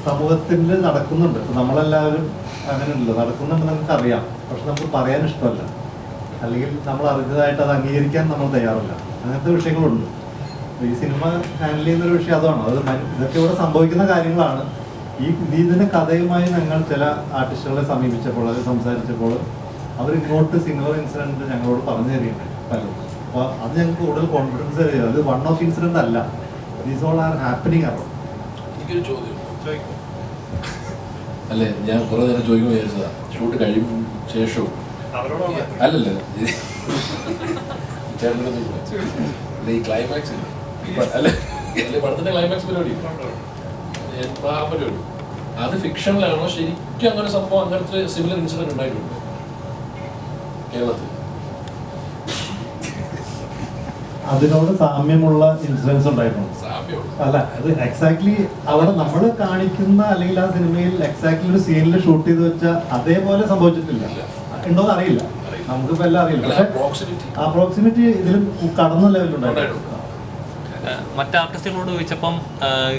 സമൂഹത്തിൽ നടക്കുന്നുണ്ട്. നമ്മളെല്ലാവരും അങ്ങനെയുണ്ടല്ലോ, നടക്കുന്നുണ്ട് നമുക്കറിയാം. പക്ഷെ നമുക്ക് പറയാൻ ഇഷ്ടമല്ല, അല്ലെങ്കിൽ നമ്മൾ അറിഞ്ഞതായിട്ട് അത് അംഗീകരിക്കാൻ നമ്മൾ തയ്യാറല്ല. അങ്ങനത്തെ വിഷയങ്ങളുണ്ട്. ഈ സിനിമ ഹാൻഡിൽ ചെയ്യുന്നൊരു വിഷയം അതാണ്. ഇതൊക്കെ ഇവിടെ സംഭവിക്കുന്ന കാര്യങ്ങളാണ്. ഇതിൻ്റെ കഥയുമായി ഞങ്ങൾ ചില ആർട്ടിസ്റ്റുകളെ സമീപിച്ചപ്പോൾ, അത് സംസാരിച്ചപ്പോൾ അവരിങ്ങോട്ട് സിമിലർ ഇൻസിഡൻറ്റ് ഞങ്ങളോട് പറഞ്ഞു തരികയുണ്ട് പലരും. അപ്പോൾ അത് ഞങ്ങൾക്ക് കൂടുതൽ കോൺഫിഡൻസ് തരിക. അത് വൺ ഓഫ് ഇൻസിഡൻറ്റ് അല്ല, these all are happening around. എനിക്കൊരു ചോദ്യം അല്ലേ, ഞാൻ കുറെ നേരം ചോദിക്കുമ്പോൾ വിചാരിച്ചതാ, ഷൂട്ട് കഴിയും ശേഷവും അല്ലല്ല ഈ ക്ലൈമാക്സ് അല്ലെ, പടത്തിന്റെ ക്ലൈമാക്സ് പരിപാടി അത് ഫിക്ഷനിലാണോ ശരിക്കും അങ്ങനെ സംഭവം, അങ്ങനത്തെ സിമിലർ ഇൻസിഡന്റ് ഉണ്ടായിട്ടുണ്ട് കേരളത്തിൽ? അതിനോട് സാമ്യമുള്ള ഇൻസിഡൻസ് ഉണ്ടായിരുന്നു. അല്ല, അത് എക്സാക്ട്ലി അവിടെ നമ്മൾ കാണിക്കുന്ന അല്ലെങ്കിൽ ആ സിനിമയിൽ എക്സാക്ട്ലി ഒരു സീനിൽ ഷൂട്ട് ചെയ്ത് വെച്ചാൽ അതേപോലെ സംഭവിച്ചിട്ടില്ല. ഉണ്ടോന്ന് അറിയില്ല, നമുക്കിപ്പോ എല്ലാം അറിയില്ല. പക്ഷെ അപ്രോക്സിമേറ്റ് ഇതിലും കടന്ന ലെവലുണ്ടായിരുന്നു. മറ്റ് ആർട്ടിസ്റ്റുകളോട് ചോദിച്ചപ്പം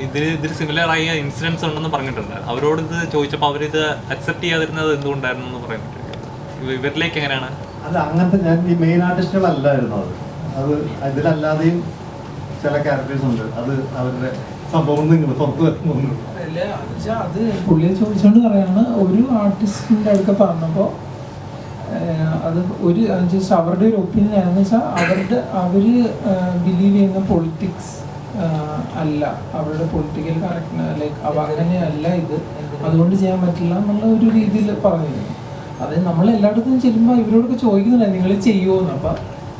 ഇതിൽ സിമിലർ ആയ ഇൻസിഡൻസ് ഉണ്ടെന്ന് പറഞ്ഞിട്ടുണ്ട്. അവരോട് ഇത് ചോദിച്ചപ്പോൾ അവരിത് അക്സെപ്റ്റ് ചെയ്യാതിരുന്നത് എന്തുകൊണ്ടായിരുന്നു എന്ന് പറയാൻ പറ്റും? ഇവരിലേക്ക് എങ്ങനെയാണ്? അല്ല, അങ്ങനത്തെ ഞാൻ ഈ മെയിൻ ആർട്ടിസ്റ്റുകളല്ലായിരുന്നു അത് ഇതിലല്ലാതെയും ചില ക്യാരക്ടേഴ്സ് ഉണ്ട്. അത് അവരുടെ സംഭവം നിങ്ങൾ പുറത്തു വരുന്നു. അത് പുള്ളിയെ ചോദിച്ചോണ്ട് പറയാണ്. ഒരു ആർട്ടിസ്റ്റിന്റെ അടുക്ക പറഞ്ഞപ്പോൾ അത് ഒരു ജസ്റ്റ് അവരുടെ ഒരു ഒപ്പീനിയൻ ആണെന്ന് വെച്ചാൽ അവര് ബിലീവ് ചെയ്യുന്ന പൊളിറ്റിക്സ് അല്ല, അവരുടെ പൊളിറ്റിക്കൽ കറക്റ്റ് ലൈക്ക് അങ്ങനെയല്ല ഇത്, അതുകൊണ്ട് ചെയ്യാൻ പറ്റില്ല എന്നുള്ള ഒരു രീതിയിൽ പറഞ്ഞിരുന്നു. അത് നമ്മൾ എല്ലായിടത്തും ചെല്ലുമ്പോൾ ഇവരോടൊക്കെ ചോദിക്കുന്നുണ്ട് നിങ്ങൾ ചെയ്യുമോന്ന്. അപ്പം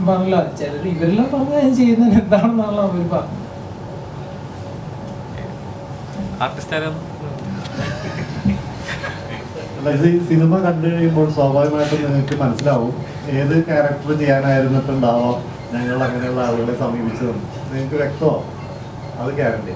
പറഞ്ഞില്ല, ചിലർ ഇവരെല്ലാം പറഞ്ഞാൽ ഞാൻ ചെയ്യുന്നതിന് എന്താണെന്നാണല്ലോ അവർ പറഞ്ഞത്. ഇത് സിനിമ കണ്ടു കഴിയുമ്പോൾ സ്വാഭാവികമായിട്ടും നിങ്ങൾക്ക് മനസ്സിലാവും ഏത് ക്യാരക്ടർ ചെയ്യാനായിരുന്നിട്ടുണ്ടാവാം ഞങ്ങൾ അങ്ങനെയുള്ള ആളുകളെ സമീപിച്ചതെന്ന് നിങ്ങൾക്ക് വ്യക്തമാവും. അത് ഗ്യാരണ്ടി.